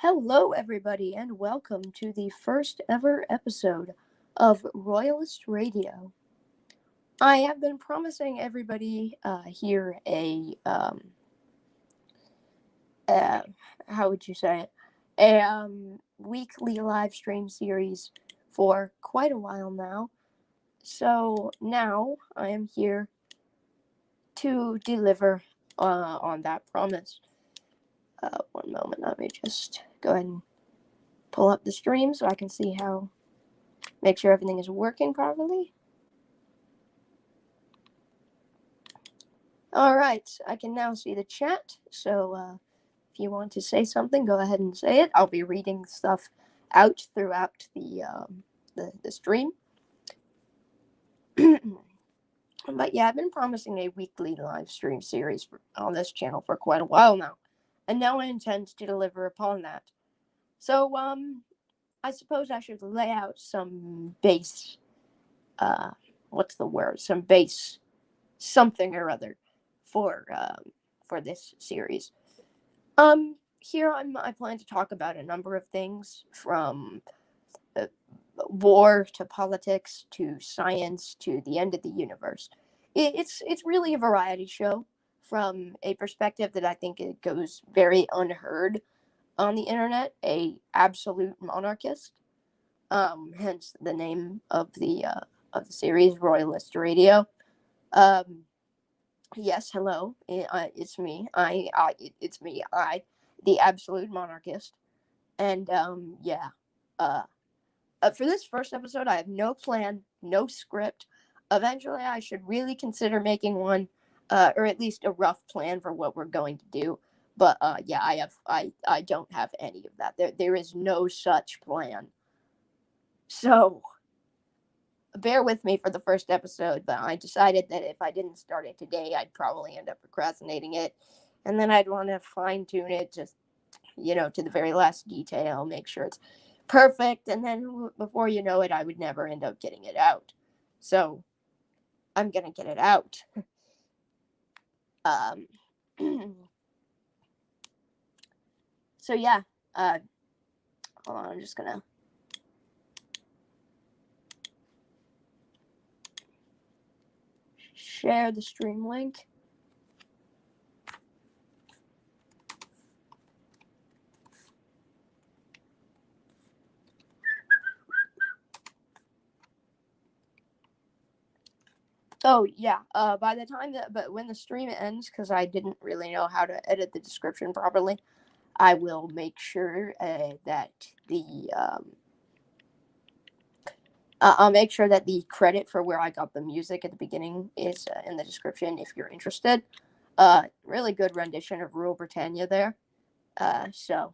Hello, everybody, and welcome to the first ever episode of Royalist Radio. I have been promising everybody here uh, how would you say it? A weekly live stream series for quite a while now. So now I am here to deliver on that promise. One moment, let me just go ahead and pull up the stream so I can see make sure everything is working properly. All right, I can now see the chat, so if you want to say something, go ahead and say it. I'll be reading stuff out throughout the stream. But yeah, I've been promising a weekly live stream series on this channel for quite a while now, and now I intend to deliver upon that. So I suppose I should lay out some base, what's the word? Some base something or other for this series. Here I plan to talk about a number of things from war to politics to science to the end of the universe. It's really a variety show from a perspective that I think it goes very unheard on the internet. A absolute monarchist, hence the name of the series, Royalist Radio. Yes, hello. It's me. It's me. The absolute monarchist. And yeah. For this first episode, I have no plan, no script. Eventually, I should really consider making one, or at least a rough plan for what we're going to do. But yeah, I don't have any of that. There is no such plan. So bear with me for the first episode, but I decided that if I didn't start it today, I'd probably end up procrastinating it, and then I'd want to fine tune it just, to the very last detail, make sure it's perfect, and then before you know it, I would never end up getting it out. So I'm gonna get it out. um, so yeah, hold on, I'm just gonna share the stream link. Oh yeah. By the time but when the stream ends, because I didn't really know how to edit the description properly, I will make sure that I'll make sure that the credit for where I got the music at the beginning is in the description if you're interested. Really good rendition of Rule Britannia there. So,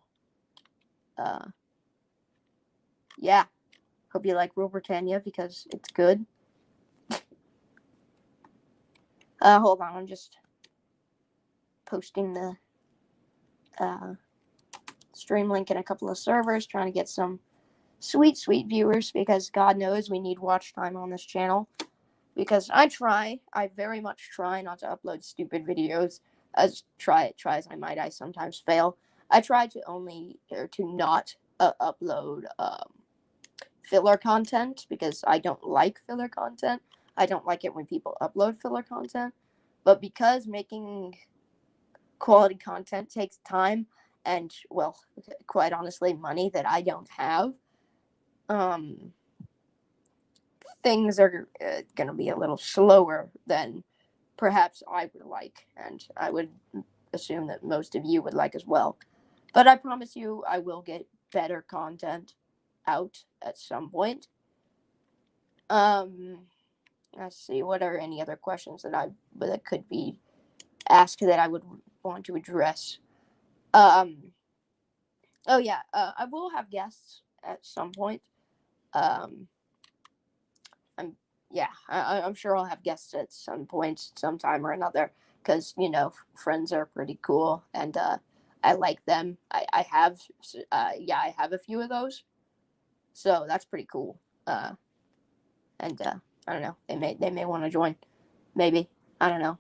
yeah. Hope you like Rule Britannia because it's good. Hold on, I'm just posting the stream link in a couple of servers, trying to get some sweet viewers, because God knows we need watch time on this channel. Because I very much try not to upload stupid videos. Try as I might, I sometimes fail. I try to not upload filler content, because I don't like filler content. I don't like it when people upload filler content. But because making quality content takes time and, well, quite honestly, money that I don't have, things are going to be a little slower than perhaps I would like, and I would assume that most of you would like as well. But I promise you, I will get better content out at some point. Let's see, what are any other questions that could be asked that I would want to address? Oh yeah, I will have guests at some point. I'm sure I'll have guests at some point, sometime or another, because friends are pretty cool, and I like them. I have a few of those, so that's pretty cool. And I don't know, they may want to join, maybe, I don't know.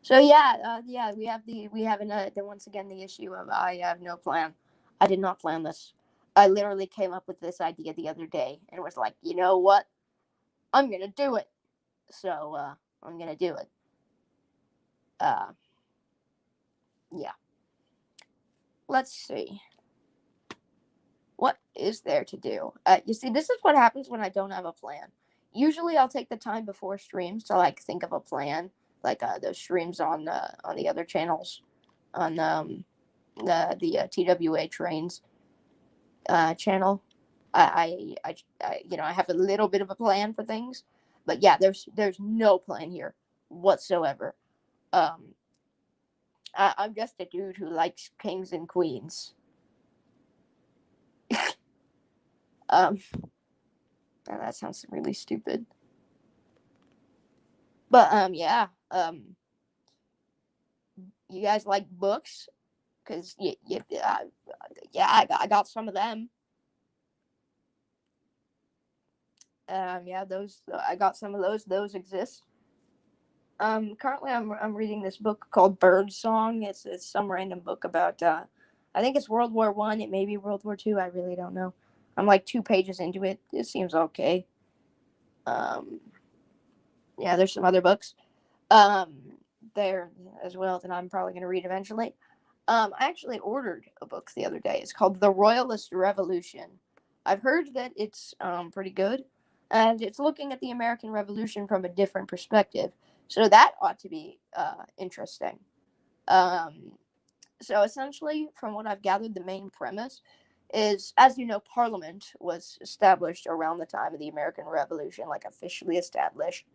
So yeah, we have then once again the issue of I have no plan. I did not plan this. I literally came up with this idea the other day and was like, you know what? I'm gonna do it. So I'm gonna do it. Uh, yeah. Let's see. What is there to do? You see, this is what happens when I don't have a plan. Usually, I'll take the time before streams to like think of a plan, like those streams on the other channels, on the TWA trains channel. I have a little bit of a plan for things, but yeah, there's no plan here whatsoever. Um, I'm just a dude who likes kings and queens. Um, that sounds really stupid. But yeah. You guys like books? Cause yeah, I got some of them. Yeah, those I got some of those. Those exist. Currently I'm reading this book called Bird Song. It's some random book about I think it's World War I. It may be World War II. I really don't know. I'm like 2 pages into it. It seems okay. Um, yeah, there's some other books um there as well that I'm probably gonna read eventually. I actually ordered a book the other day. It's called The Royalist Revolution. I've heard that it's pretty good, and it's looking at the American Revolution from a different perspective. So that ought to be interesting. Um, so essentially, from what I've gathered, the main premise is, as you know, Parliament was established around the time of the American Revolution, like officially established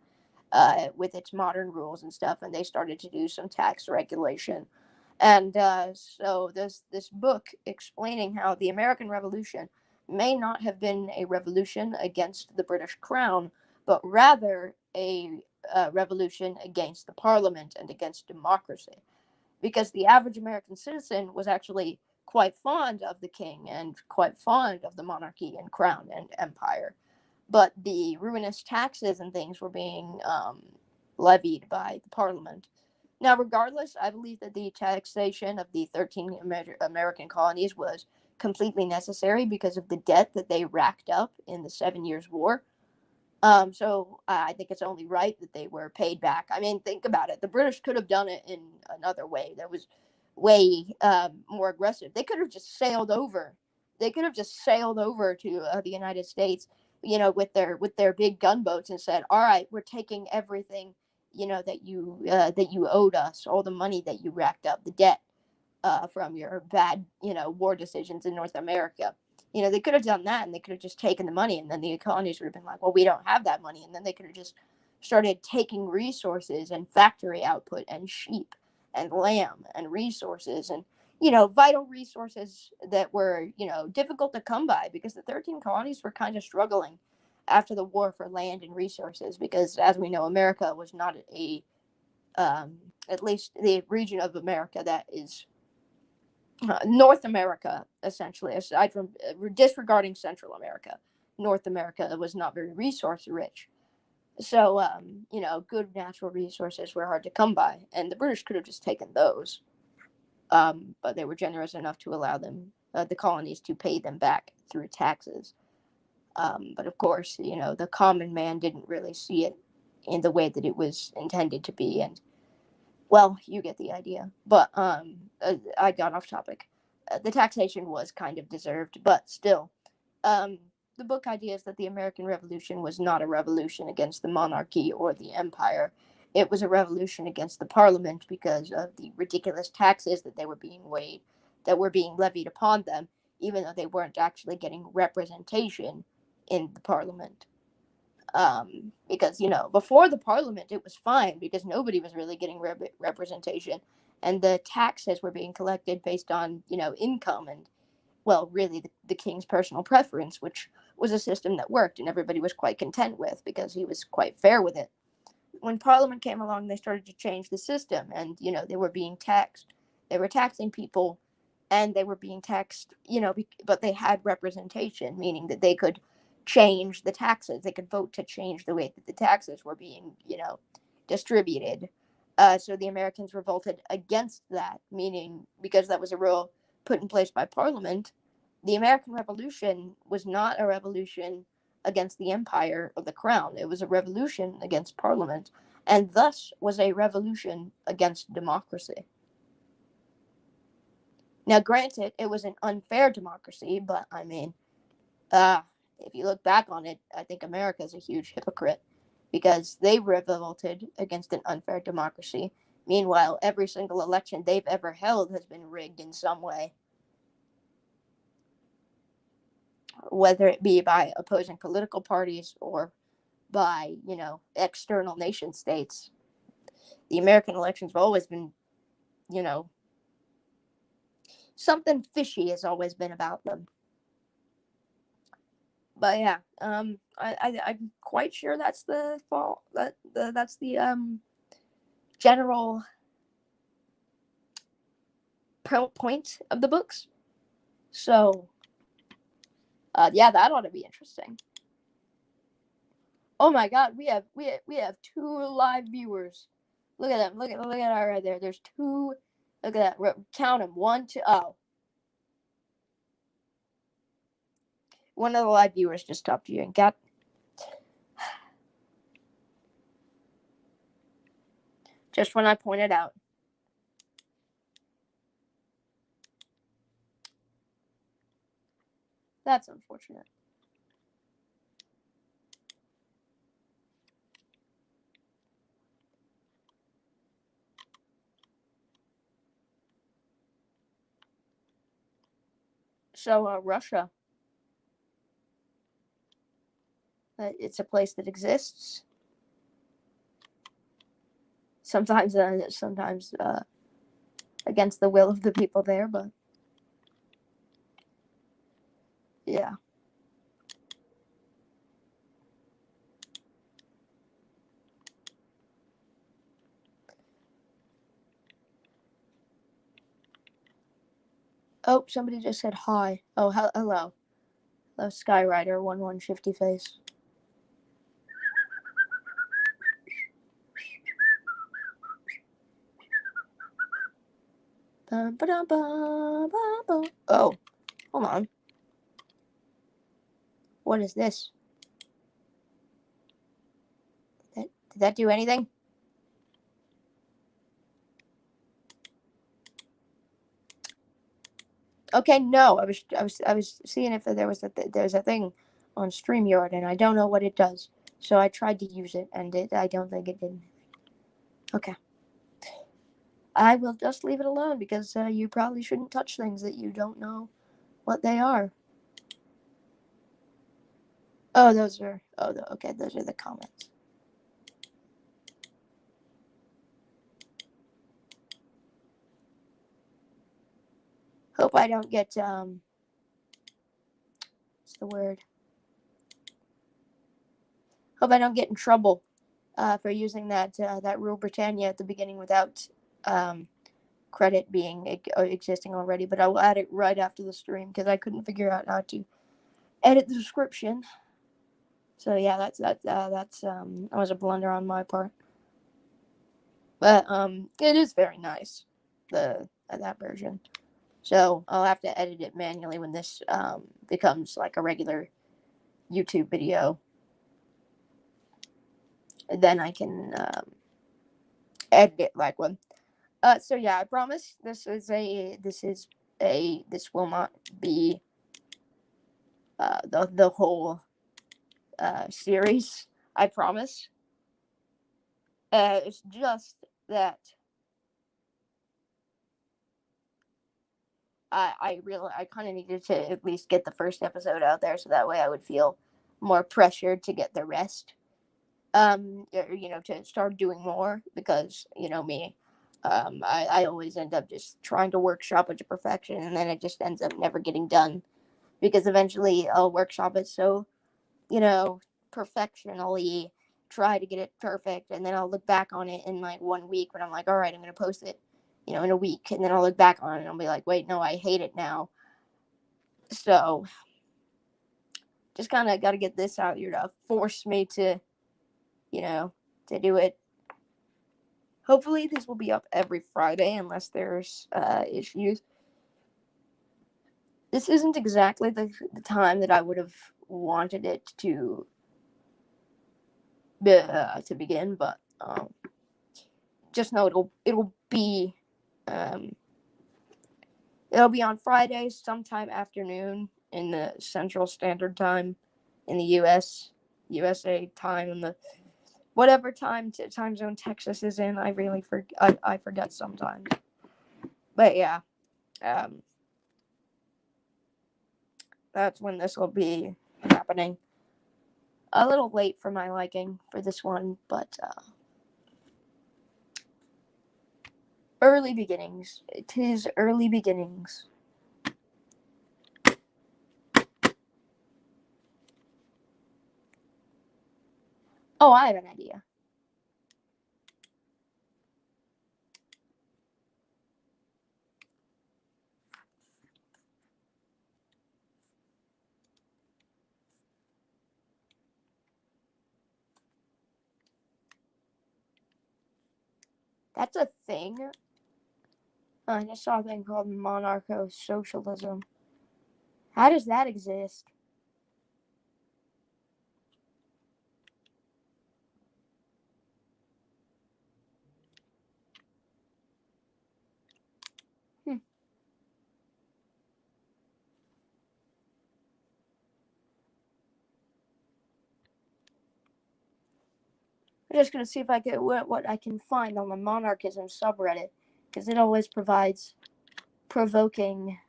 with its modern rules and stuff, and they started to do some tax regulation. And so this book explaining how the American Revolution may not have been a revolution against the British Crown, but rather a revolution against the Parliament and against democracy, because the average American citizen was actually quite fond of the king and quite fond of the monarchy and crown and empire, but the ruinous taxes and things were being levied by the parliament. Now, regardless, I believe that the taxation of the 13 American colonies was completely necessary because of the debt that they racked up in the 7 Years' War. So I think it's only right that they were paid back. I mean, think about it. The British could have done it in another way that was way more aggressive. They could have just sailed over. They could have just sailed over to the United States, with their big gunboats and said, "All right, we're taking everything, that you owed us, all the money that you racked up, the debt." From your bad, war decisions in North America. They could have done that and they could have just taken the money, and then the colonies would have been like, well, we don't have that money. And then they could have just started taking resources and factory output and sheep and lamb and resources and, vital resources that were, difficult to come by, because the 13 colonies were kind of struggling after the war for land and resources, because as we know, America was not um, at least the region of America that is North America, essentially, aside from disregarding Central America, North America was not very resource rich. So, good natural resources were hard to come by, and the British could have just taken those. But they were generous enough to allow the colonies, to pay them back through taxes. But of course, the common man didn't really see it in the way that it was intended to be, and well, you get the idea. But I got off topic. The taxation was kind of deserved, but still, um, the book idea is that the American Revolution was not a revolution against the monarchy or the empire. It was a revolution against the parliament because of the ridiculous taxes that were being levied upon them, even though they weren't actually getting representation in the parliament. Because before the parliament it was fine because nobody was really getting representation, and the taxes were being collected based on income and, well, really the king's personal preference, which was a system that worked and everybody was quite content with because he was quite fair with it. When parliament came along, they started to change the system, and they were being taxed. They were taxing people, and they were being taxed, but they had representation, meaning that they could change the taxes. They could vote to change the way that the taxes were being distributed. So the Americans revolted against that, meaning because that was a rule put in place by Parliament, the American Revolution was not a revolution against the empire of the crown. It was a revolution against Parliament, and thus was a revolution against democracy. Now, granted, it was an unfair democracy, but I mean, if you look back on it, I think America is a huge hypocrite because they revolted against an unfair democracy. Meanwhile, every single election they've ever held has been rigged in some way, whether it be by opposing political parties or by, external nation states. The American elections have always been, you know, something fishy has always been about them. But yeah, I'm quite sure that's the fault. That's the general point of the books. So, yeah, that ought to be interesting. Oh my God, we have 2 live viewers. Look at them. Look at that right there. There's 2. Look at that. Count them. 1, 2. Oh, one of the live viewers just stopped viewing. Got. Just when I pointed out. That's unfortunate. So, Russia. It's a place that exists. Sometimes against the will of the people there, but yeah. Oh, somebody just said hi. Oh, hello. Hello, Skyrider 11 Shifty Face. Oh, hold on. What is this? Did that do anything? Okay, no. I was seeing if there's a thing on StreamYard, and I don't know what it does. So I tried to use it, and I don't think it did anything. Okay. I will just leave it alone because you probably shouldn't touch things that you don't know what they are. Oh, those are. Oh, okay. Those are the comments. Hope I don't get what's the word? Hope I don't get in trouble for using that Rule Britannia at the beginning without credit being existing already. But I will add it right after the stream because I couldn't figure out how to edit the description. So yeah, that was a blunder on my part. But it is very nice, that version. So I'll have to edit it manually when this becomes like a regular YouTube video. And then I can edit it like one. So yeah, I promise this will not be the whole series. I promise. It's just that I kind of needed to at least get the first episode out there, so that way I would feel more pressured to get the rest. To start doing more because me. I always end up just trying to workshop it to perfection, and then it just ends up never getting done because eventually I'll workshop it so perfectionally try to get it perfect, and then I'll look back on it in like 1 week when I'm like, all right, I'm gonna post it in a week, and then I'll look back on it and I'll be like, wait, no, I hate it now. So just kind of got to get this out here to force me to to do it Hopefully, this will be up every Friday unless there's issues. This isn't exactly the time that I would have wanted it to begin, but just know um, it'll be on Fridays sometime afternoon in the Central Standard Time in the USA time, and the whatever time zone Texas is in. I forget sometimes, but yeah, um, that's when this will be happening. A little late for my liking for this one, but early beginnings. It is early beginnings. Oh, I have an idea. That's a thing. I just saw a thing called monarcho-socialism. How does that exist? Hmm. I'm just gonna see if I can what I can find on the monarchism subreddit, because it always provides provoking.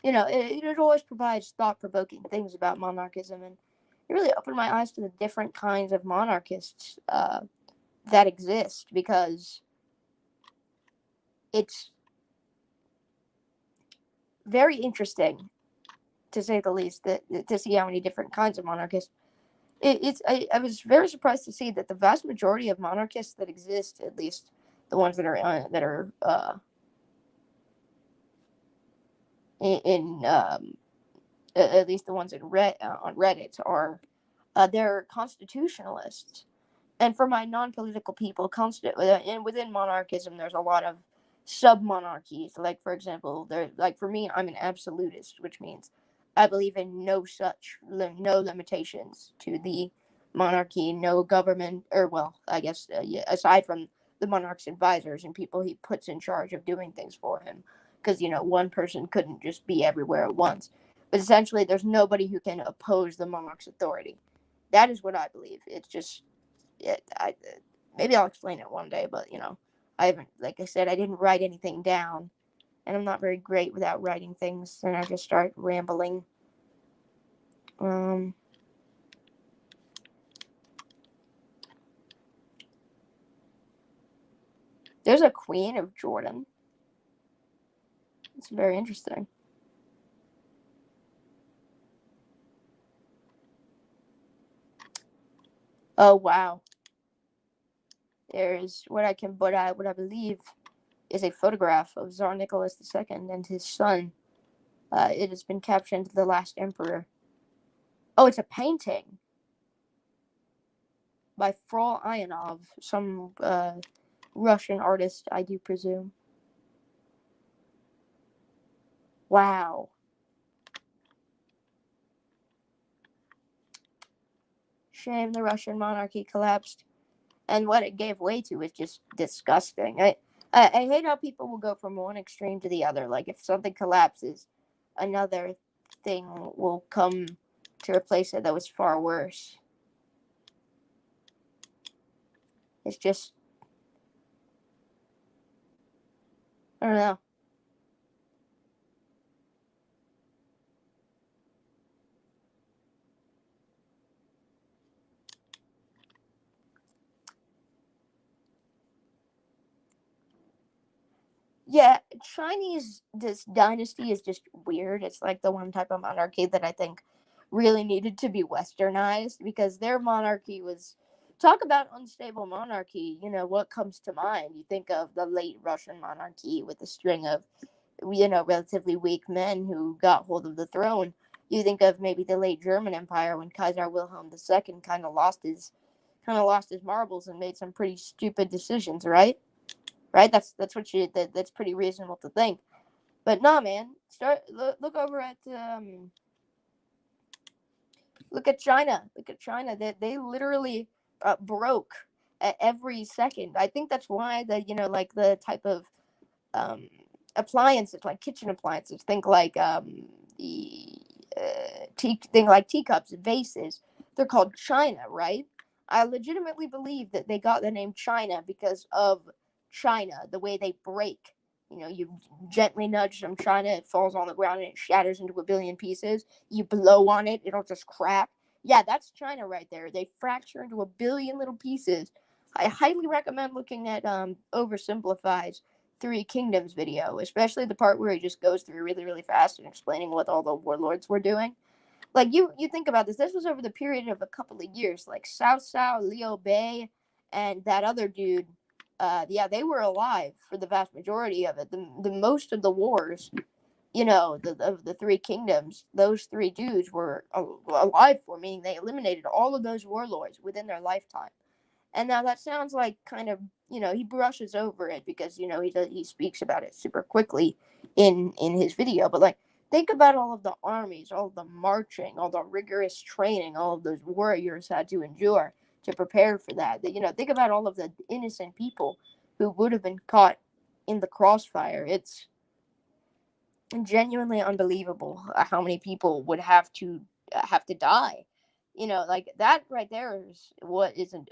It always provides thought-provoking things about monarchism, and it really opened my eyes to the different kinds of monarchists that exist, because it's very interesting, to say the least, that to see how many different kinds of monarchists. I was very surprised to see that the vast majority of monarchists that exist, at least the ones that are in at least the ones on Reddit, are they're constitutionalists. And for my non-political people, and within monarchism, there's a lot of sub-monarchies. Like, for example, for me, I'm an absolutist, which means I believe in no limitations to the monarchy, no government, or, well, I guess, yeah, aside from the monarch's advisors and people he puts in charge of doing things for him, because one person couldn't just be everywhere at once. But essentially, there's nobody who can oppose the monarch's authority. That is what I believe. It's just, maybe I'll explain it one day, but I haven't, like I said, I didn't write anything down, and I'm not very great without writing things, and I just start rambling. Um, there's a Queen of Jordan. It's very interesting. Oh wow, there's what I believe is a photograph of Tsar Nicholas II and his son. It has been captioned "The Last Emperor." Oh, it's a painting by Frol Ionov, some Russian artist, I do presume. Wow. Shame the Russian monarchy collapsed. And what it gave way to is just disgusting. I hate how people will go from one extreme to the other. Like, if something collapses, another thing will come to replace it that was far worse. It's just, I don't know. Yeah, this dynasty is just weird. It's like the one type of monarchy that I think really needed to be westernized, because their monarchy was, talk about unstable monarchy. What comes to mind? You think of the late Russian monarchy with a string of, relatively weak men who got hold of the throne. You think of maybe the late German Empire when Kaiser Wilhelm II kind of lost his kind of lost his marbles and made some pretty stupid decisions, right? Right? That's pretty reasonable to think. But nah, man. Look over at look at China. Look at China. They literally broke at every second. I think that's why like the type of um, appliances, like kitchen appliances, the think like teacups, vases. They're called China, right? I legitimately believe that they got the name China because of China, the way they break. You gently nudge some China, it falls on the ground and it shatters into a billion pieces. You blow on it, it'll just crack. Yeah, that's China right there. They fracture into a billion little pieces. I highly recommend looking at Oversimplified's Three Kingdoms video, especially the part where he just goes through really, really fast and explaining what all the warlords were doing. Like you think about this. This was over the period of a couple of years. Like Cao, Liu Bei, and that other dude. Yeah, they were alive for the vast majority of it. The most of the wars, of the Three Kingdoms, those three dudes were alive for, meaning they eliminated all of those warlords within their lifetime. And now that sounds like kind of, he brushes over it because, he speaks about it super quickly in his video. But like, think about all of the armies, all of the marching, all the rigorous training, all of those warriors had to endure to prepare for that. Think about all of the innocent people who would have been caught in the crossfire. It's genuinely unbelievable how many people would have to die. Like that right there is what is an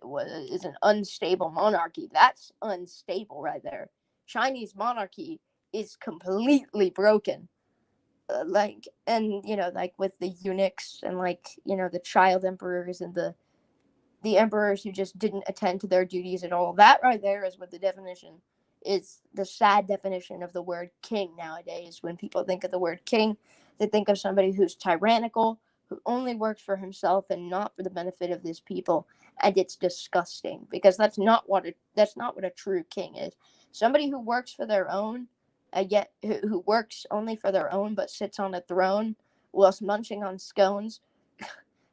unstable monarchy. That's unstable right there. Chinese monarchy is completely broken. Like with the eunuchs and the child emperors and the emperors who just didn't attend to their duties at all. That right there is what the definition is, the sad definition of the word king nowadays. When people think of the word king, they think of somebody who's tyrannical, who only works for himself and not for the benefit of his people. And it's disgusting because that's not what a true king is. Somebody who works for their own, yet who works only for their own but sits on a throne whilst munching on scones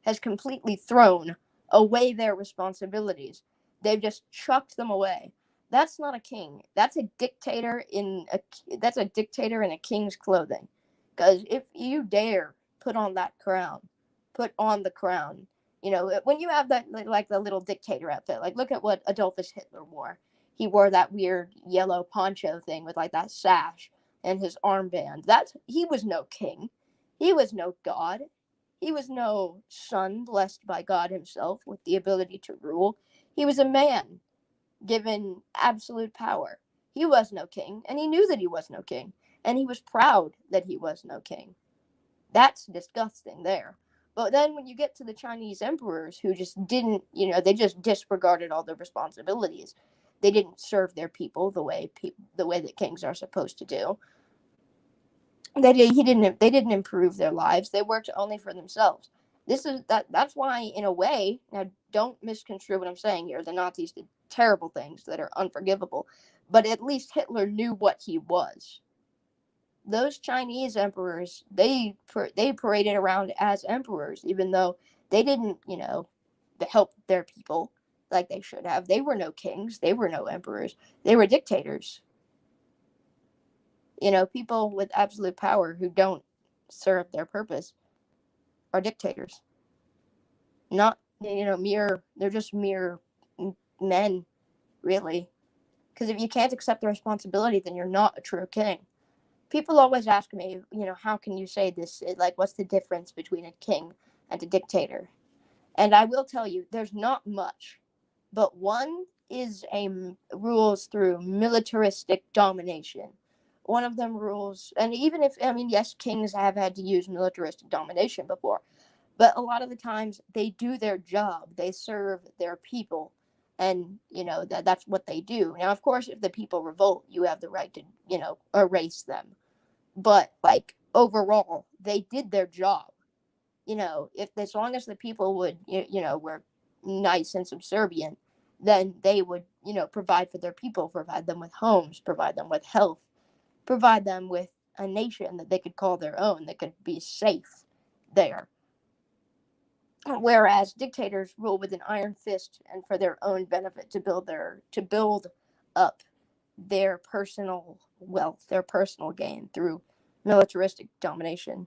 has completely thrown away their responsibilities. They've just chucked them away. That's not a king. That's a dictator in a king's clothing. Because if you dare put on the crown. When you have that, like the little dictator outfit, like look at what Adolphus Hitler wore. He wore that weird yellow poncho thing with like that sash and his armband. He was no king. He was no god. He was no son blessed by God himself with the ability to rule. He was a man given absolute power. He was no king, and he knew that he was no king, and he was proud that he was no king. That's disgusting there. But then when you get to the Chinese emperors who just didn't, they just disregarded all their responsibilities. They didn't serve their people the way that kings are supposed to do. They didn't improve their lives. They worked only for themselves. That's why, in a way, now don't misconstrue what I'm saying here. The Nazis did terrible things that are unforgivable, but at least Hitler knew what he was. Those Chinese emperors, they paraded around as emperors, even though they didn't, help their people like they should have. They were no kings. They were no emperors. They were dictators. People with absolute power who don't serve their purpose are dictators. Not, they're just mere men, really. Because if you can't accept the responsibility, then you're not a true king. People always ask me, how can you say this? Like, what's the difference between a king and a dictator? And I will tell you, there's not much. But one is rules through militaristic domination. One of them rules, and even if, yes, kings have had to use militaristic domination before, but a lot of the times they do their job. They serve their people, and that's what they do. Now, of course, if the people revolt, you have the right to erase them. But like overall, they did their job. If as long as the people would were nice and subservient, then they would provide for their people, provide them with homes, provide them with health, provide them with a nation that they could call their own, that could be safe there. whereas dictators rule with an iron fist and for their own benefit to build up their personal wealth, their personal gain through militaristic domination.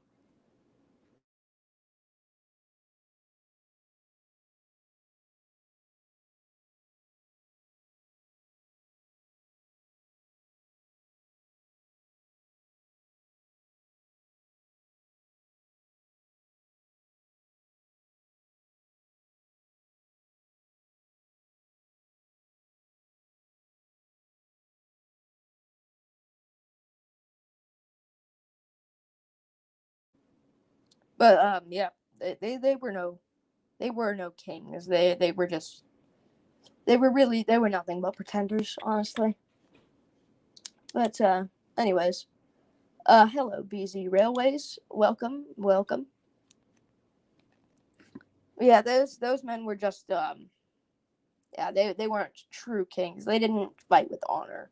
But yeah, they were no kings. They were just they were nothing but pretenders, honestly. But anyways, hello BZ Railways, welcome. Yeah, those men were just yeah, they weren't true kings. They didn't fight with honor.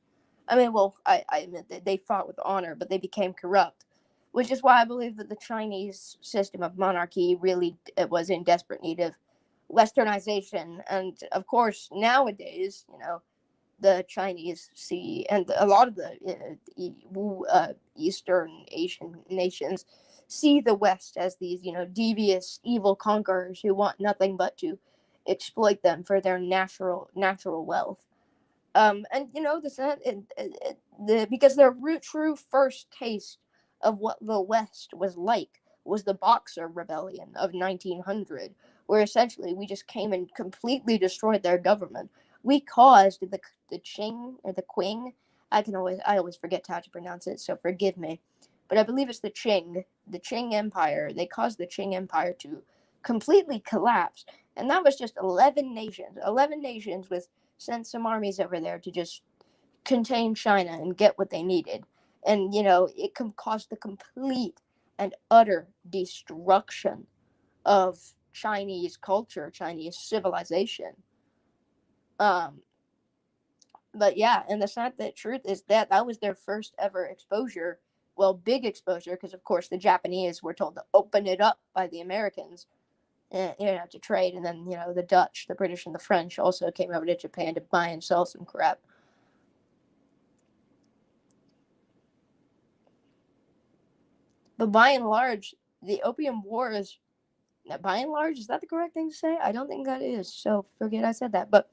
I mean, well, I admit that they fought with honor, but they became corrupt, which is why I believe that the Chinese system of monarchy really was in desperate need of westernization. And of course, nowadays, the Chinese see, and a lot of the Eastern Asian nations see the West as these, devious, evil conquerors who want nothing but to exploit them for their natural wealth. And because their true first taste of what the West was like was the Boxer Rebellion of 1900, where essentially we just came and completely destroyed their government. We caused the Qing or the Qing. I always forget how to pronounce it, so forgive me. But I believe it's the Qing Empire. They caused the Qing Empire to completely collapse, and that was just 11 nations with sent some armies over there to just contain China and get what they needed. And, it caused the complete and utter destruction of Chinese culture, Chinese civilization. Um, but yeah, and the sad truth is that that was their first ever exposure. Well, big exposure, because of course the Japanese were told to open it up by the Americans, to trade, and then the Dutch, the British, and the French also came over to Japan to buy and sell some crap. But by and large, the Opium Wars, by and large, is that the correct thing to say? I don't think that is, so forget I said that. But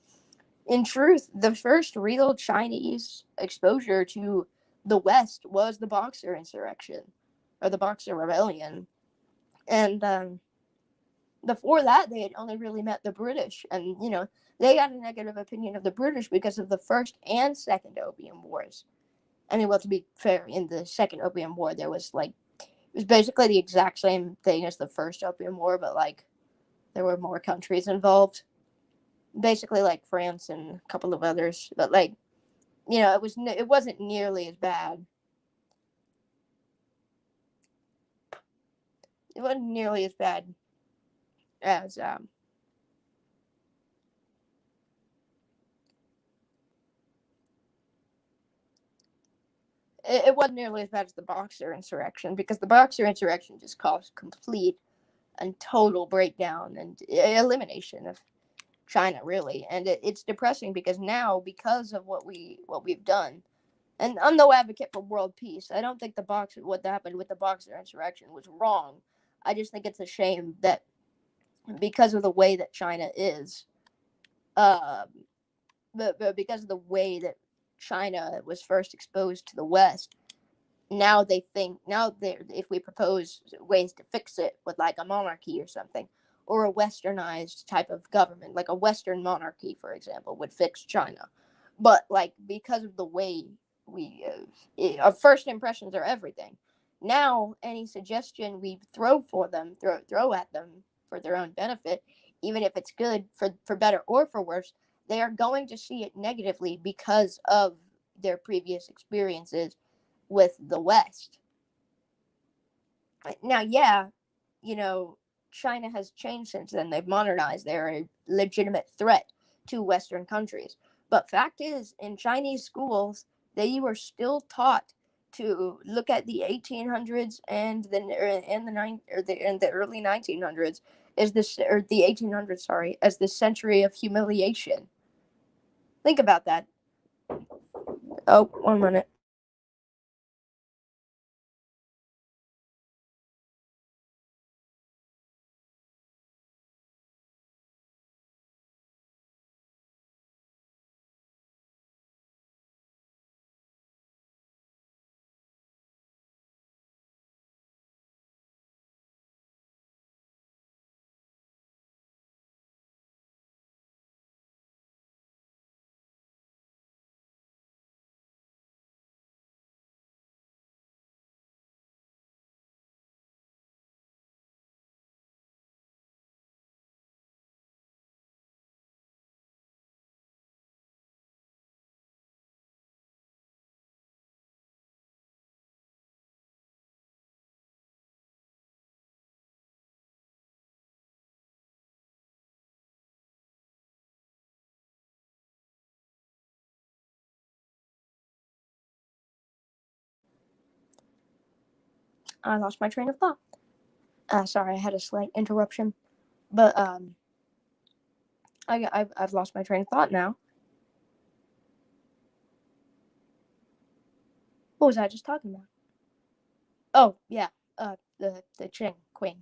in truth, the first real Chinese exposure to the West was the Boxer insurrection, or the Boxer Rebellion. And before that, they had only really met the British. And, they got a negative opinion of the British because of the First and Second Opium Wars. I mean, well, to be fair, in the Second Opium War, there was it was basically the exact same thing as the First Opium War, but there were more countries involved. Basically, like France and a couple of others, but it wasn't nearly as bad. It wasn't nearly as bad as it wasn't nearly as bad as the Boxer insurrection, because the Boxer insurrection just caused complete and total breakdown and elimination of China, really. And it's depressing because now, because of what we've done, and I'm no advocate for world peace. I don't think what happened with the Boxer insurrection was wrong. I just think it's a shame that because of the way that China is, um, but because of the way that China was first exposed to the West, if we propose ways to fix it with like a monarchy or something, or a westernized type of government, like a Western monarchy, for example, would fix China. But because of the way our first impressions are everything. Now any suggestion we throw at them for their own benefit, even if it's good for better or for worse, they are going to see it negatively because of their previous experiences with the West. Now, yeah, you know, China has changed since then. They've modernized. They're a legitimate threat to Western countries. But fact is, in Chinese schools, they were still taught to look at the 1800s and the early 1900s as the 1800s, sorry, as the century of humiliation. Think about that. Oh, 1 minute. I lost my train of thought. Sorry, I had a slight interruption, but I've lost my train of thought now. What was I just talking about? Oh yeah, the Qing Queen,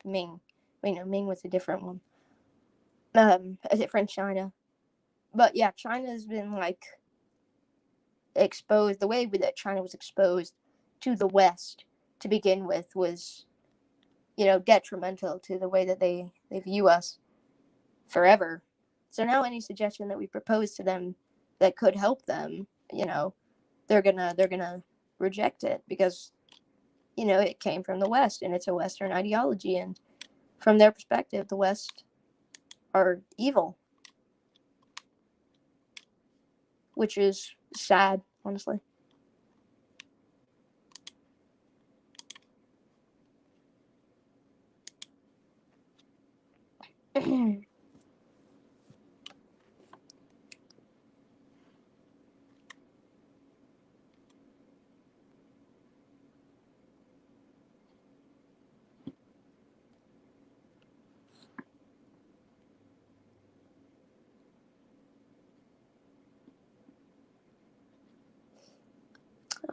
Ming. Wait, no, Ming was a different one. A different China. But yeah, China's been like exposed. The way that China was exposed to the West to begin with was, detrimental to the way that they view us forever. So now any suggestion that we propose to them that could help them, they're gonna reject it because it came from the West and it's a Western ideology, and from their perspective, the West are evil, which is sad, honestly.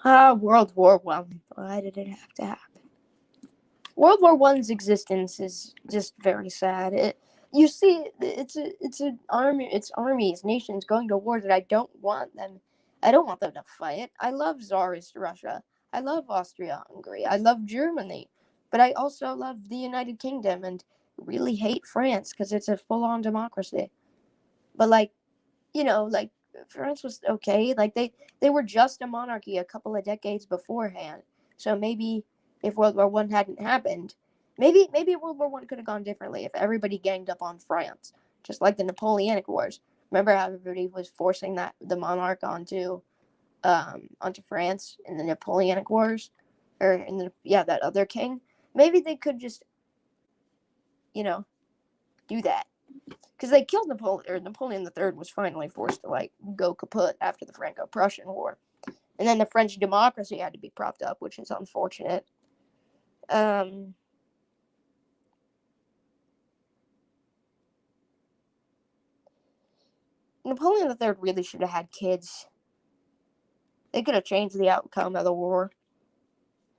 World War One. Why did it have to happen? World War One's existence is just very sad. You see, it's an army, it's armies, nations going to war that I don't want them. I don't want them to fight. I love Tsarist Russia. I love Austria-Hungary. I love Germany, but I also love the United Kingdom and really hate France because it's a full-on democracy. But like France was okay. Like they were just a monarchy a couple of decades beforehand. So maybe if World War One hadn't happened, maybe World War One could have gone differently if everybody ganged up on France, just like the Napoleonic Wars. Remember how everybody was forcing the monarch onto France in the Napoleonic Wars, or that other king. Maybe they could just do that because they killed Napoleon, or Napoleon III was finally forced to go kaput after the Franco-Prussian War, and then the French democracy had to be propped up, which is unfortunate. Napoleon III really should have had kids. They could have changed the outcome of the war.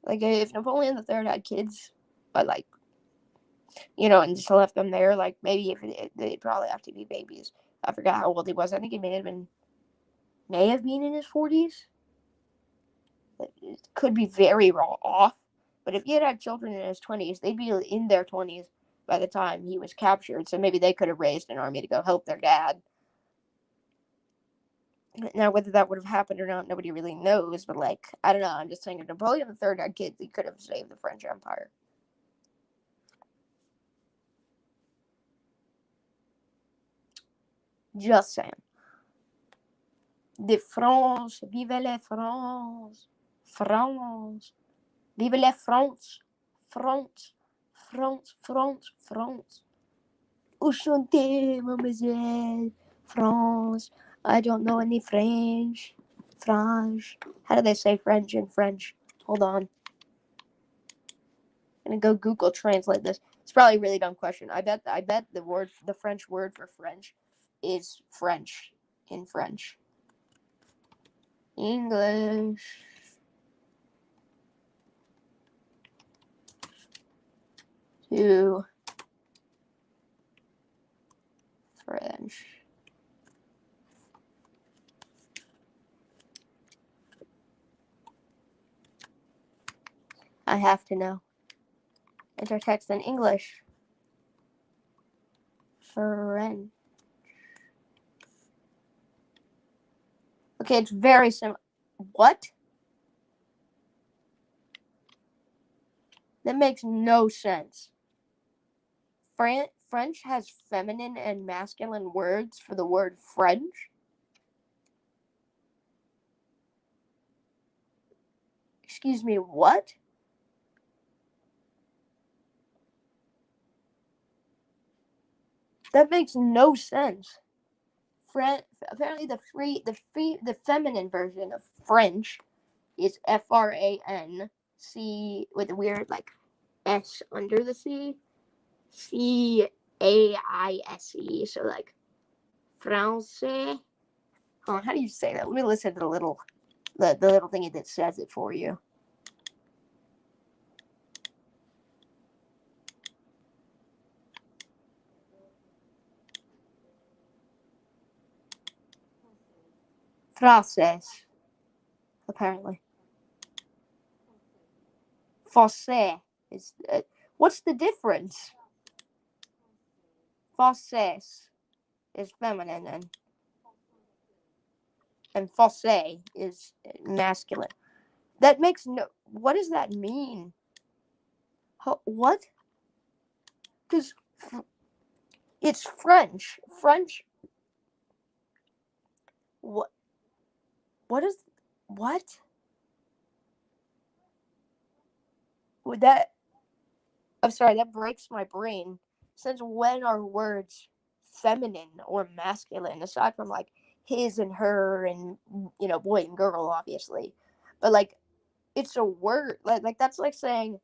Like if Napoleon III had kids, but and just left them there, maybe if they'd probably have to be babies. I forgot how old he was. I think he may have been in his 40s. It could be very off. But if he had children in his 20s, they'd be in their 20s by the time he was captured. So maybe they could have raised an army to go help their dad. Now, whether that would have happened or not, nobody really knows. But I don't know. I'm just saying, if Napoleon III had kids, he could have saved the French Empire. Just saying. De France, vive la France, France, vive la France, France, France, France, France. Enchanté, mademoiselle, France. I don't know any French. Frange. How do they say French in French? Hold on. I'm gonna go Google Translate this. It's probably a really dumb question. I bet the French word for French is French in French. English to French. I have to know. Enter text in English. French. Okay, it's very similar. What? That makes no sense. French has feminine and masculine words for the word French. Excuse me, what? That makes no sense. Apparently the feminine version of French is FRANC with a weird like S under the C. CAISE. So like Francais. Hold on, how do you say that? Let me listen to the little thingy that says it for you. Français, apparently. Français is. What's the difference? Français is feminine and Français is masculine. That makes no. What does that mean? What? Because it's French. French. What? What is? What? Would that? I'm sorry. That breaks my brain. Since when are words feminine or masculine? Aside from like his and her and boy and girl, obviously, but like it's a word. Like that's like saying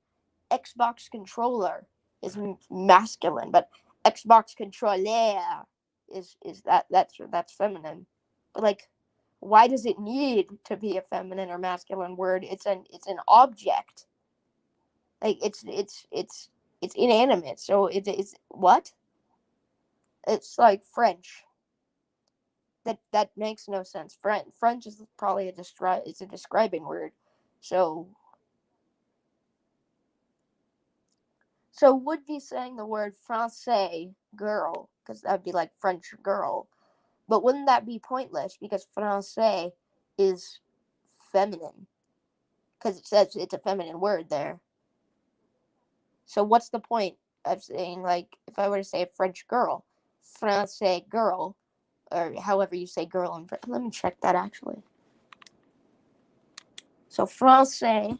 Xbox controller is masculine, but Xbox controller that's feminine. But like, why does it need to be a feminine or masculine word? It's an object. Like it's inanimate. So it's what? It's like French. That makes no sense. French is probably it's a describing word. So would be saying the word français girl, because that would be like French girl. But wouldn't that be pointless? Because français is feminine. Because it says it's a feminine word there. So what's the point of saying, like, if I were to say a French girl, français girl, or however you say girl in French. Let me check that actually. So français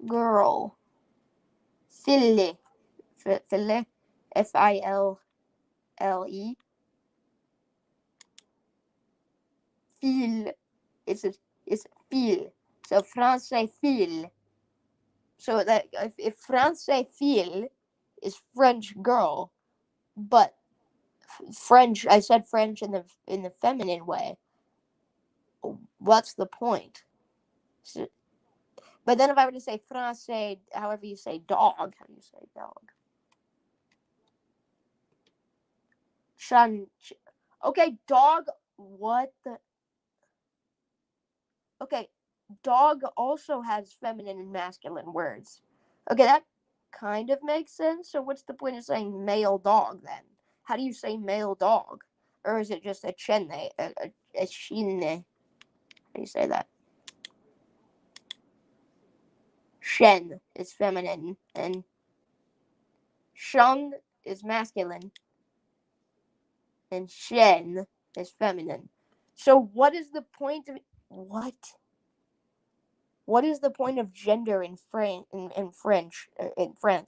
girl. Fille. Fille. Fille. Fille. It's fille. So français fille. So that if français fille is French girl, but French, I said French in the feminine way. What's the point? So, but then if I were to say français, however you say dog, how do you say dog? Okay, dog. What the? Okay, dog also has feminine and masculine words. Okay, that kind of makes sense. So what's the point of saying male dog then? How do you say male dog? Or is it just a chenne, a shine? How do you say that? Shen is feminine and shun is masculine and shen is feminine. So what is the point of what? What is the point of gender in French? In France,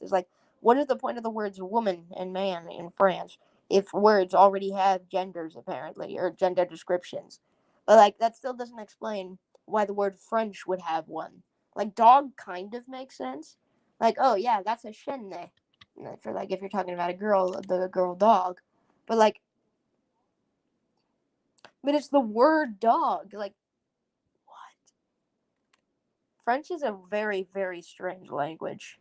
it's like, what is the point of the words woman and man in France? if words already have genders, apparently, or gender descriptions. But, like, that still doesn't explain why the word French would have one. Like, dog kind of makes sense. Like, oh, yeah, that's a chienne. For, like, if you're talking about a girl, the girl dog. But, like, but it's the word dog. Like, what? French is a very, very strange language.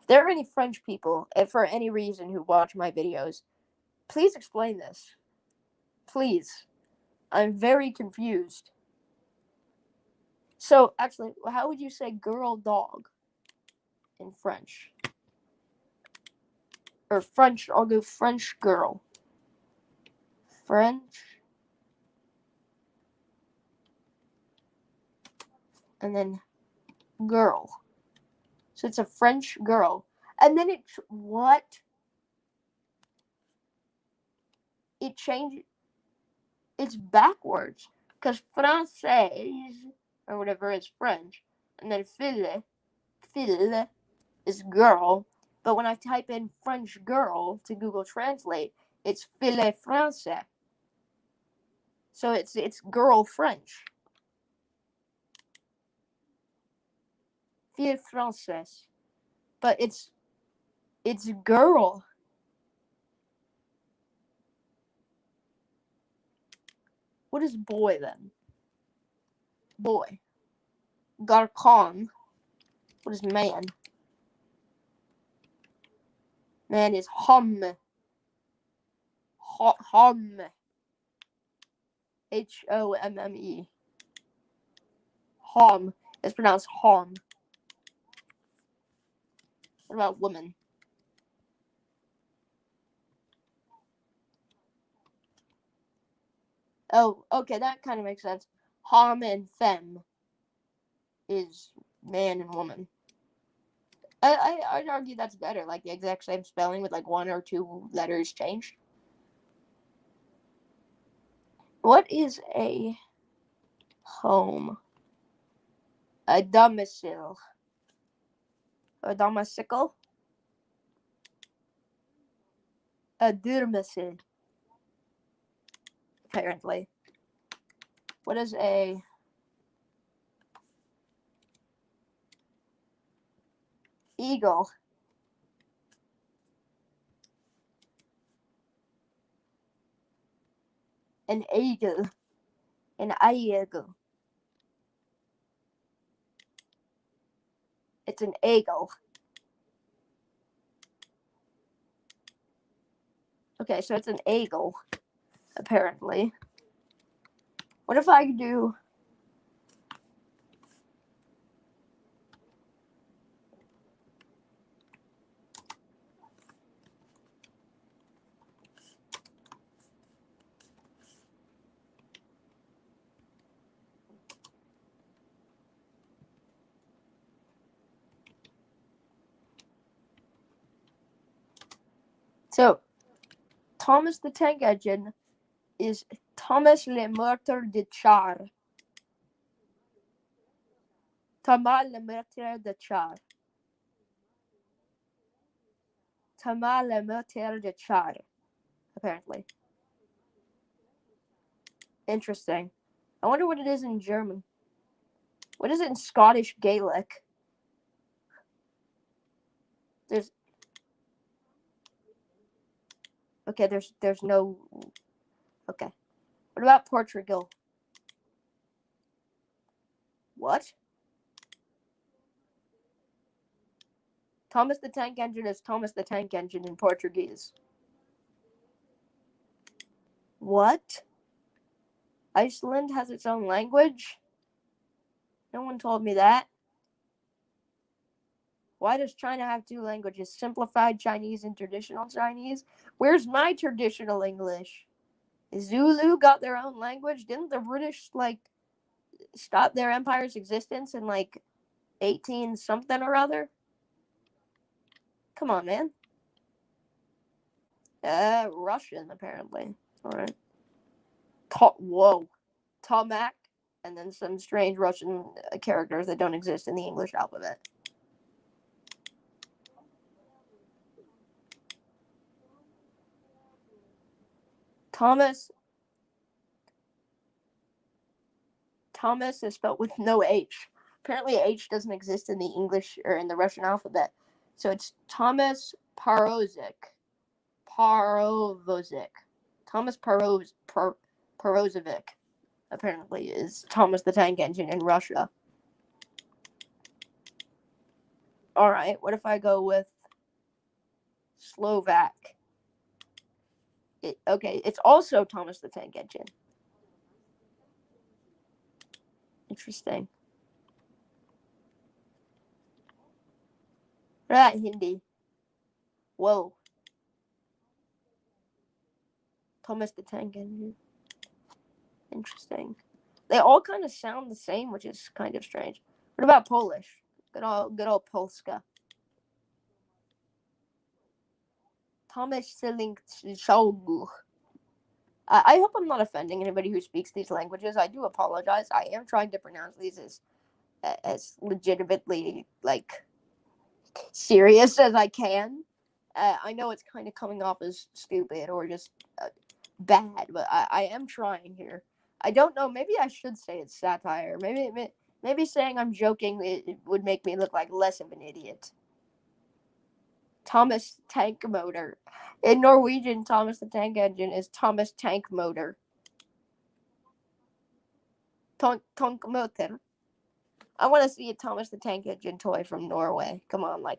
If there are any French people, for any reason, who watch my videos, please explain this. Please. I'm very confused. So, actually, how would you say girl dog in French? Or French, I'll go French girl. French. And then girl. So it's a French girl. And then what? It changed, it's backwards. Because française, or whatever, is French. And then fille is girl. But when I type in French girl to Google Translate, it's fille français. So it's girl French. Fille française. But it's girl. What is boy then? Boy. Garçon. What is man? Man is homme. Homme. Homme. Homme. It's pronounced homme. What about woman? Oh, okay, that kind of makes sense. Homme and femme is man and woman. I'd argue that's better, like the exact same spelling with like one or two letters changed. What is a home? A domicile. A domicile? A domicile. Apparently. What is a eagle? An eagle. An eagle. It's an eagle. Okay, so it's an eagle, apparently. What if I do... So, Thomas the Tank Engine is Thomas le Martyr de Char. Thomas le Martyr de Char. Thomas le Martyr de Char. Apparently. Interesting. I wonder what it is in German. What is it in Scottish Gaelic? There's... Okay, there's no... Okay. What about Portugal? What? Thomas the Tank Engine is Thomas the Tank Engine in Portuguese. What? Iceland has its own language? No one told me that. Why does China have two languages? Simplified Chinese and traditional Chinese? Where's my traditional English? Zulu got their own language? Didn't the British, like, stop their empire's existence in, like, 18 something or other? Come on, man. Russian, apparently. Alright. Whoa. Tomac, and then some strange Russian characters that don't exist in the English alphabet. Thomas is spelled with no H. Apparently, H doesn't exist in the English or in the Russian alphabet. So it's Thomas Parozic. Thomas Parozovic, apparently, is Thomas the Tank Engine in Russia. Alright, what if I go with Slovak? It's also Thomas the Tank Engine. Interesting. Right, Hindi. Whoa. Thomas the Tank Engine. Interesting. They all kind of sound the same, which is kind of strange. What about Polish? Good old Polska. Thomas Silinkszogu. I hope I'm not offending anybody who speaks these languages. I do apologize. I am trying to pronounce these as legitimately, serious as I can. I know it's kind of coming off as stupid or just bad, but I am trying here. I don't know. Maybe I should say it's satire. Maybe saying I'm joking it would make me look like less of an idiot. Thomas Tank Motor. In Norwegian, Thomas the Tank Engine is Thomas Tank Motor. Tank Motor. I want to see a Thomas the Tank Engine toy from Norway. Come on, Mommy, I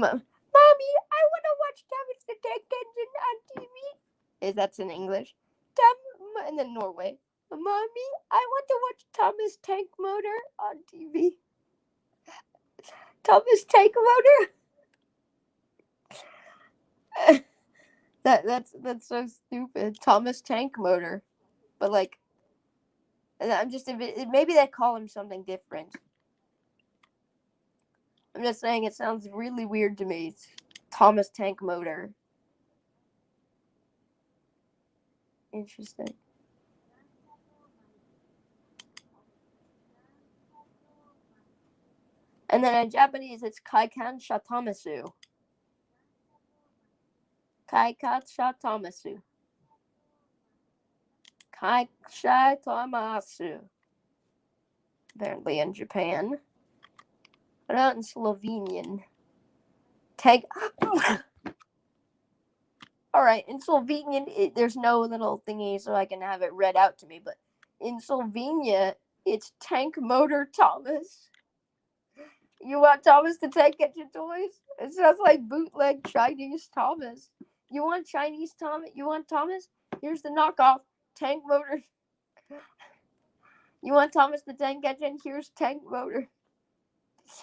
want to watch Thomas the Tank Engine on TV. That's in English. And then Norway. Mommy, I want to watch Thomas Tank Motor on TV. Thomas Tank Motor. That's so stupid. Thomas Tank Motor, but I'm just maybe they call him something different. I'm just saying it sounds really weird to me. It's Thomas Tank Motor. Interesting. And then in Japanese, it's Kaikan Shatamasu. Kaikan Shatamasu. Kaikan Shatamasu. Apparently in Japan. But not in Slovenian. Alright, in Slovenian, there's no little thingy so I can have it read out to me, but in Slovenia, it's Tank Motor Thomas. You want Thomas the Tank Engine toys? It sounds like bootleg Chinese Thomas. You want Chinese Thomas? You want Thomas? Here's the knockoff Tank Motor. You want Thomas the Tank Engine? Here's Tank Motor.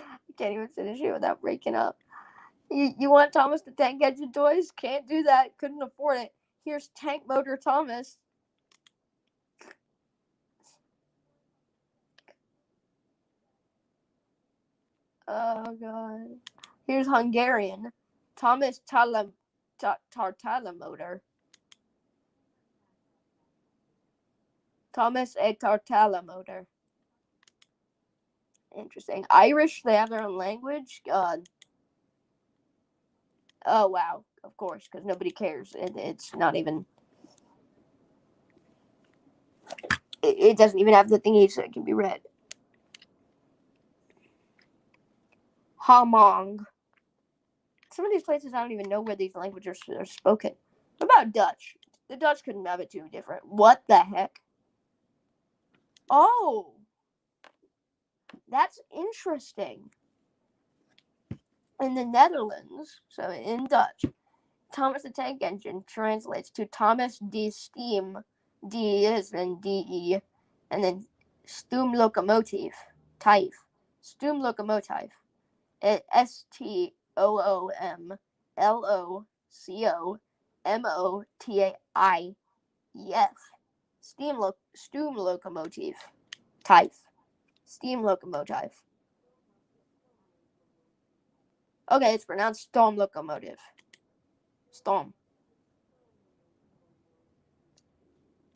I can't even finish it without breaking up. You want Thomas the Tank Engine toys? Can't do that. Couldn't afford it. Here's Tank Motor Thomas. Oh, God. Here's Hungarian. Thomas Tartala Motor. Thomas a Tartala Motor. Interesting. Irish, they have their own language. God. Oh, wow. Of course, because nobody cares. It's not even... It doesn't even have the thingy so it can be read. Hamong. Some of these places I don't even know where these languages are spoken. What about Dutch? The Dutch couldn't have it too different. What the heck? Oh! That's interesting. In the Netherlands, so in Dutch, Thomas the Tank Engine translates to Thomas de Steam. D is in DE. And then Stoomlocomotief. Type. Stoomlocomotief. STOOMLOCOMOTIEF. Steam locomotive. Type. Steam locomotive. Okay, it's pronounced storm locomotive. Storm.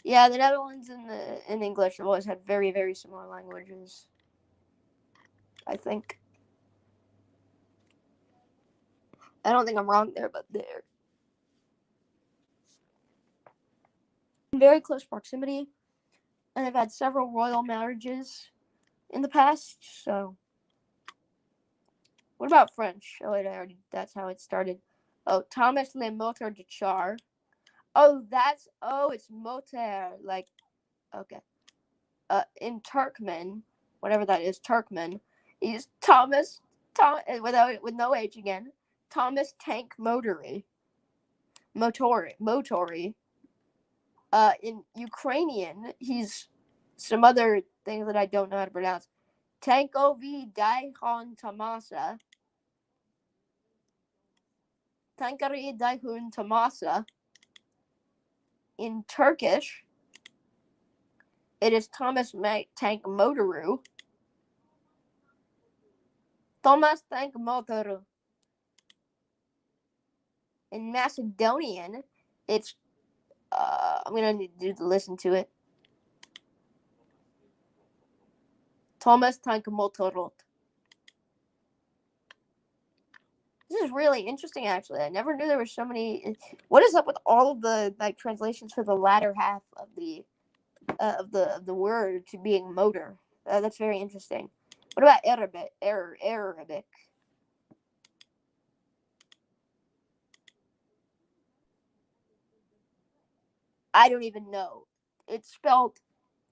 Yeah, the Netherlands and in English have always had very, very similar languages. I think. I don't think I'm wrong there, but there. very close proximity, and they've had several royal marriages in the past. So, what about French? Oh wait, that's how it started. Oh, Thomas Le Moteur de Char. Oh, it's motor, like, okay. In Turkmen, whatever that is, Turkmen, is with no H again, Thomas Tank Motory. In Ukrainian, he's some other things that I don't know how to pronounce. Tankovi Daihon Tamasa. Tankari Daihun Tamasa. In Turkish, it is Thomas Tank Motoru. Thomas Tank Motoru. In Macedonian, it's I'm gonna need to listen to it. Thomas Tank Motorot. This is really interesting, actually. I never knew there were so many. What is up with all of the translations for the latter half of the word to being motor? That's very interesting. What about Arabic? I don't even know. It's spelled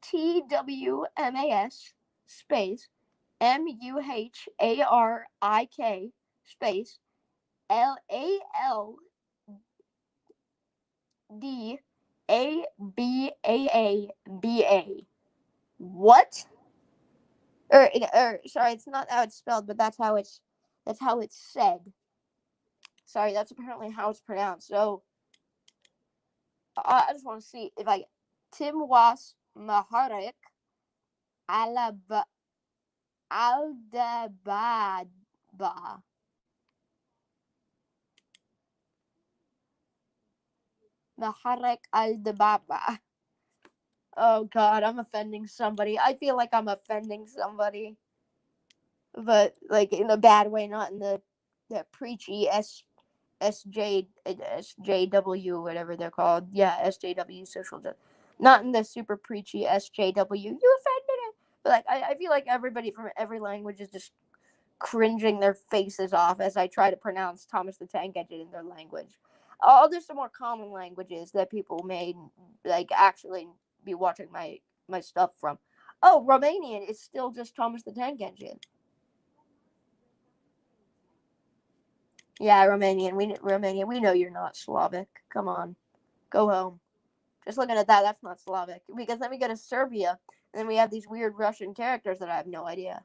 TWMAS space MUHARIK space LALDABABA. What? Sorry, it's not how it's spelled, but that's how it's said. Sorry, that's apparently how it's pronounced. So I just want to see if I Timwas Maharik Aldabadba. Maharek Aldababa. Oh God, I'm offending somebody. I feel like I'm offending somebody, but like in a bad way, not in the preachy SJW, whatever they're called. Yeah, SJW social justice. Not in the super preachy SJW. You offended it. But like I feel like everybody from every language is just cringing their faces off as I try to pronounce Thomas the Tank Engine in their language. I'll do some more common languages that people may like actually be watching my stuff from. Oh, Romanian is still just Thomas the Tank Engine. Yeah, Romanian. We know you're not Slavic. Come on, go home. Just looking at that, that's not Slavic. Because then we go to Serbia, and then we have these weird Russian characters that I have no idea.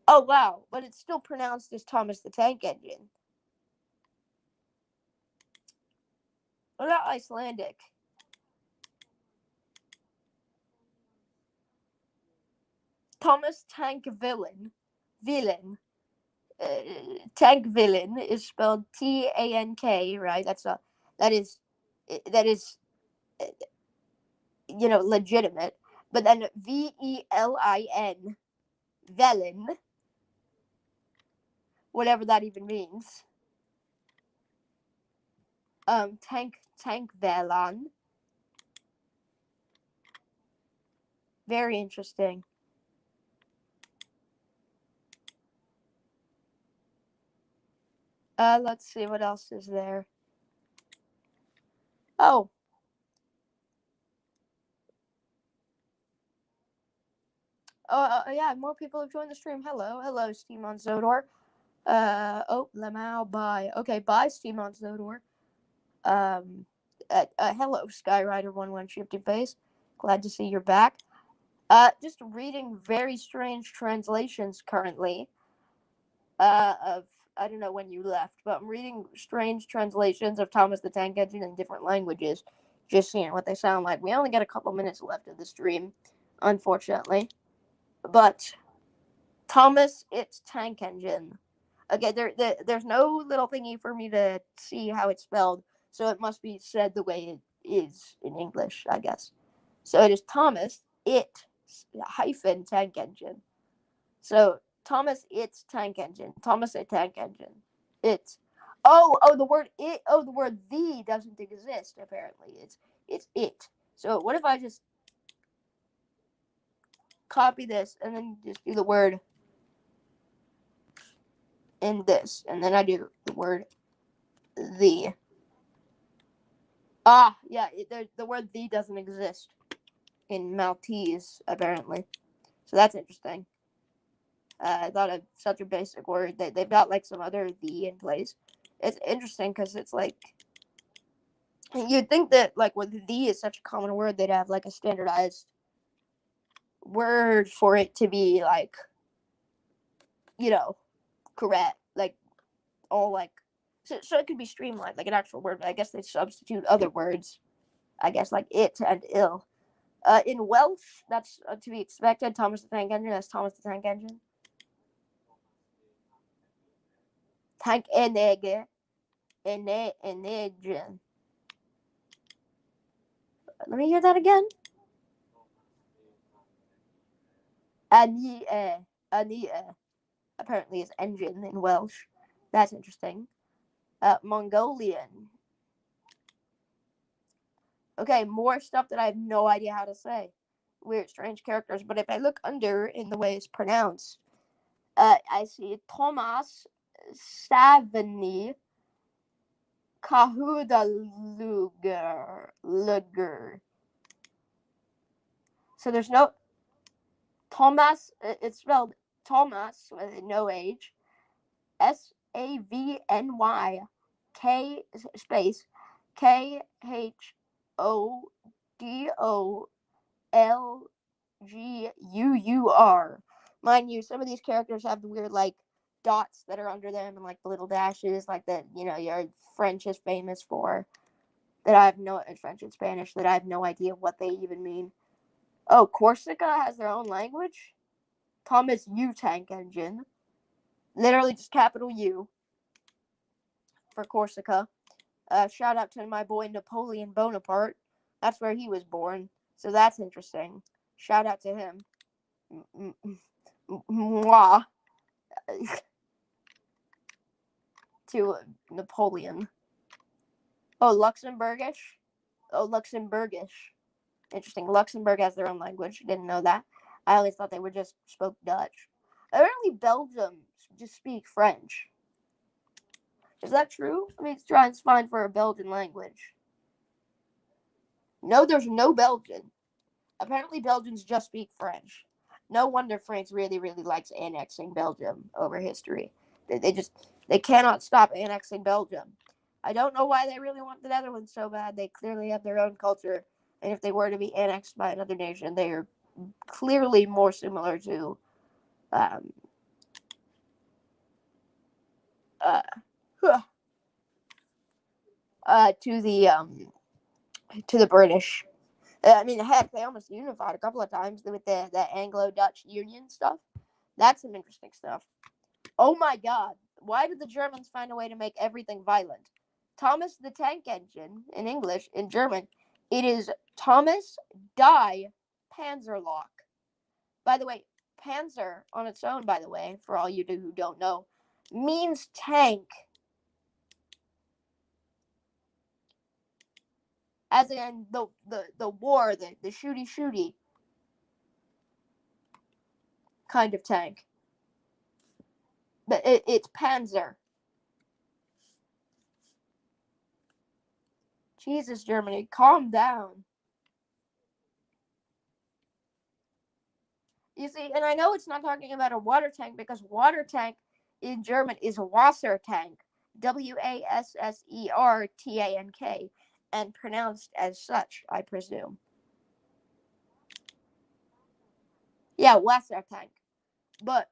Oh wow, but it's still pronounced as Thomas the Tank Engine. What about Icelandic? Thomas Tank Villain. Villain. Tank Villain is spelled TANK, right? That is that is legitimate. But then VELIN, Velin, whatever that even means. Tank Velan. Very interesting. Let's see what else is there. Oh. Yeah, more people have joined the stream. Hello, Steam on Zodor. Lamau, bye. Okay, bye, Steam on Zodor. Hello, Skyrider11 Shifty Face. Glad to see you're back. Just reading very strange translations currently. Of I don't know when you left, but I'm reading strange translations of Thomas the Tank Engine in different languages. Just seeing what they sound like. We only got a couple minutes left of the stream, unfortunately. But Thomas, it's Tank Engine. Okay, there's no little thingy for me to see how it's spelled, so it must be said the way it is in English, I guess. So it is Thomas, it, hyphen, Tank Engine. So Thomas, it's Tank Engine. Thomas, a Tank Engine. It's. the word it. Oh, the word the doesn't exist. Apparently, it's it. So what if I just copy this and then just do the word in this, and then I do the word the. Yeah, the word the doesn't exist in Maltese apparently. So that's interesting. I thought of such a basic word. They've got like some other the in place. It's interesting because it's like you'd think that like with the is such a common word, they'd have like a standardized word for it to be like, correct, like all like so it could be streamlined like an actual word. But I guess they substitute other words. I guess like it and ill. In Welsh, that's to be expected. Thomas the Tank Engine. That's Thomas the Tank Engine. Tank Engine. Engine. Let me hear that again. Anie. Apparently is engine in Welsh. That's interesting. Mongolian. Okay, more stuff that I have no idea how to say. Weird, strange characters. But if I look under in the way it's pronounced, I see Thomas Savini Kahuda Luger. So there's no Thomas. It's spelled Thomas with no H. Savny K space KHODOLGUUR. Mind you, some of these characters have the weird like dots that are under them and like the little dashes, like that your French is famous for. That I have no French and Spanish that I have no idea what they even mean. Oh, Corsica has their own language. Thomas U Tank Engine. Literally just capital U for Corsica. Shout out to my boy Napoleon Bonaparte. That's where he was born. So that's interesting. Shout out to him. Mwah. To Napoleon. Oh, Luxembourgish. Interesting. Luxembourg has their own language. Didn't know that. I always thought they were just spoke Dutch. Apparently Belgium just speak French. Is that true? I mean, try and find for a Belgian language. No, there's no Belgian. Apparently Belgians just speak French. No wonder France really, really likes annexing Belgium over history. They cannot stop annexing Belgium. I don't know why they really want the Netherlands so bad. They clearly have their own culture. And if they were to be annexed by another nation, they are clearly more similar to to the British. I mean, heck, they almost unified a couple of times with the Anglo-Dutch Union stuff. That's some interesting stuff. Oh my God. Why did the Germans find a way to make everything violent? Thomas the Tank Engine, in English, in German, it is Thomas Die Panzerlock. By the way, Panzer on its own, by the way, for all you who don't know, means tank. As in the war, the shooty kind of tank. But it's Panzer. Jesus, Germany, calm down. You see, and I know it's not talking about a water tank because water tank in German is Wassertank. Wassertank. And pronounced as such, I presume. Yeah, Wassertank. But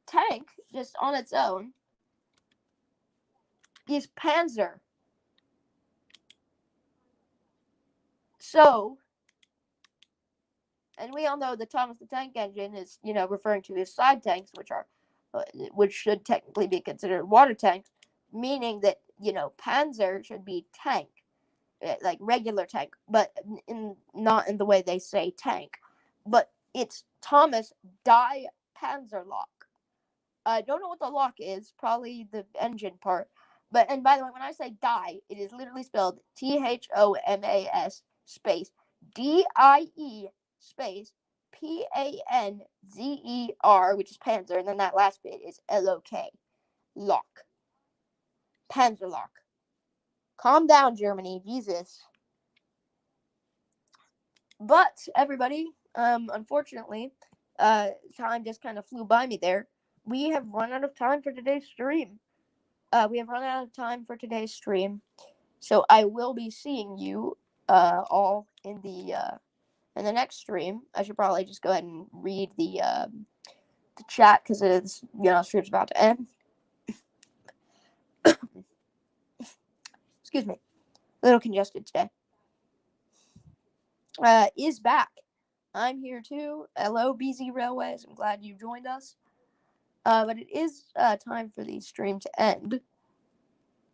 tank, just on its own, is Panzer. So, and we all know the Thomas the Tank Engine is, referring to his side tanks, which should technically be considered water tanks, meaning that, Panzer should be tank, like regular tank, but not in the way they say tank. But it's Thomas Die Panzerlock. I don't know what the lock is. Probably the engine part. And by the way, when I say die, it is literally spelled THOMAS space DIE space PANZER, which is Panzer, and then that last bit is LOK. Lock. Panzer lock. Calm down, Germany. Jesus. But everybody, unfortunately, time just kind of flew by me there. We have run out of time for today's stream. So I will be seeing you all in the next stream. I should probably just go ahead and read the chat because it's stream's about to end. Excuse me, a little congested today. Is back. I'm here too. Hello, BZ Railways. I'm glad you joined us. But it is time for the stream to end.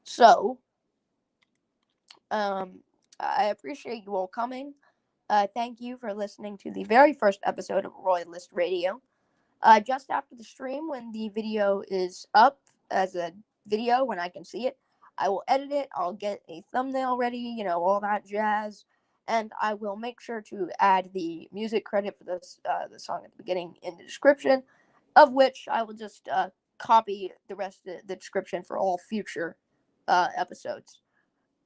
So, I appreciate you all coming. Thank you for listening to the very first episode of Royalist Radio. Just after the stream, when the video is up as a video, when I can see it, I will edit it. I'll get a thumbnail ready, all that jazz. And I will make sure to add the music credit for the song at the beginning in the description, of which I will just copy the rest of the description for all future episodes.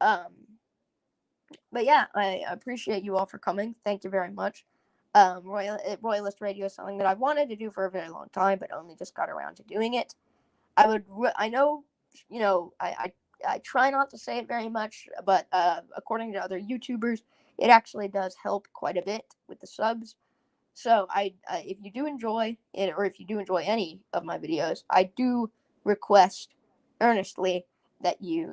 But yeah, I appreciate you all for coming. Thank you very much. Royalist Radio is something that I've wanted to do for a very long time, but only just got around to doing it. I know, I try not to say it very much, but according to other YouTubers, it actually does help quite a bit with the subs. So if you do enjoy it, or if you do enjoy any of my videos, I do request earnestly that you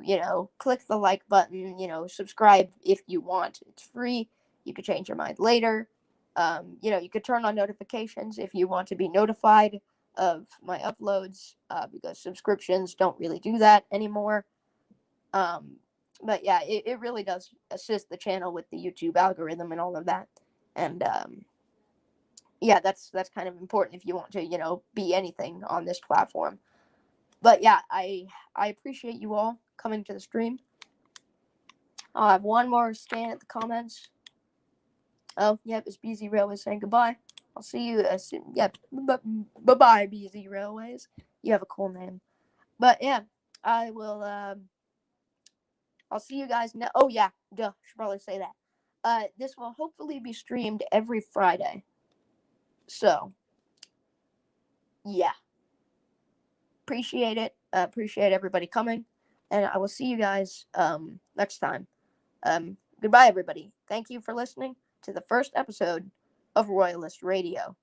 click the like button, subscribe if you want. It's free. You could change your mind later. You could turn on notifications if you want to be notified of my uploads, because subscriptions don't really do that anymore. But yeah, it really does assist the channel with the YouTube algorithm and all of that. And yeah, that's kind of important if you want to, be anything on this platform. But yeah, I appreciate you all coming to the stream. I'll have one more scan at the comments. Oh, yep, it's BZ Railways saying goodbye. I'll see you soon. Yep, bye-bye, BZ Railways. You have a cool name. But yeah, I will, I'll see you guys now. Oh yeah, should probably say that. This will hopefully be streamed every Friday. So, yeah. Appreciate it. Appreciate everybody coming. And I will see you guys next time. Goodbye, everybody. Thank you for listening to the first episode of Royalist Radio.